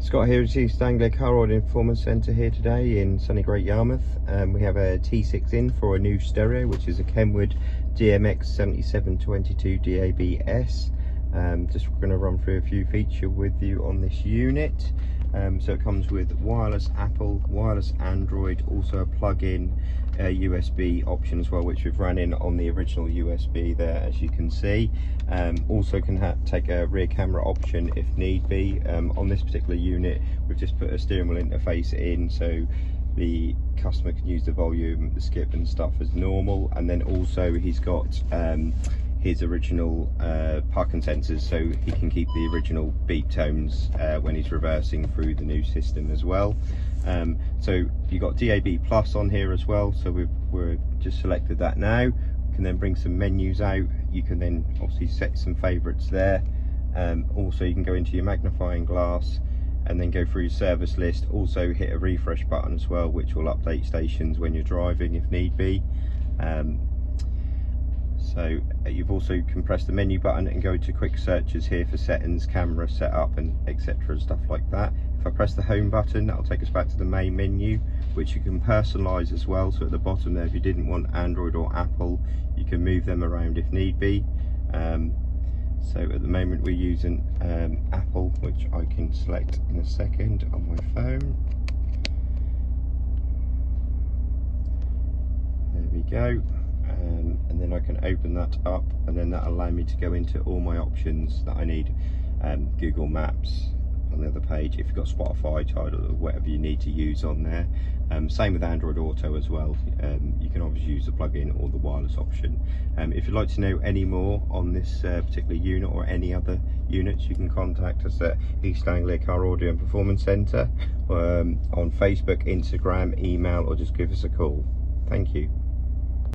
Scott here at East Anglia Car Audio Performance Centre here today in sunny Great Yarmouth. We have a T6 in for a new stereo, which is a KENWOOD DMX 7722 DAB-S. Just going to run through a few features with you on this unit. So it comes with wireless Apple, wireless Android, also a plug-in USB option as well, which we've run in on the original USB there, as you can see. Also can take a rear camera option if need be. On this particular unit, we've just put a steering wheel interface in, so the customer can use the volume, the skip and stuff as normal. And then also he's got his original parking sensors, so he can keep the original beep tones when he's reversing through the new system as well. So you've got DAB Plus on here as well, so we've just selected that now. We can then bring some menus out. You can then obviously set some favorites there. Also you can go into your magnifying glass and then go through your service list. Also hit a refresh button as well, which will update stations when you're driving if need be. So you've also can press the menu button and go to quick searches here for settings, camera setup and etc, stuff like that. If I press the home button, that'll take us back to the main menu, which you can personalize as well. So at the bottom there, if you didn't want Android or Apple, you can move them around if need be. So at the moment we're using Apple, which I can select in a second on my phone. There we go. And then I can open that up, and then that'll allow me to go into all my options that I need. Google Maps on the other page, if you've got Spotify, Tidal, or whatever you need to use on there. Same with Android Auto as well. You can obviously use the plug-in or the wireless option. If you'd like to know any more on this particular unit or any other units, you can contact us at East Anglia Car Audio and Performance Centre on Facebook, Instagram, email, or just give us a call. Thank you.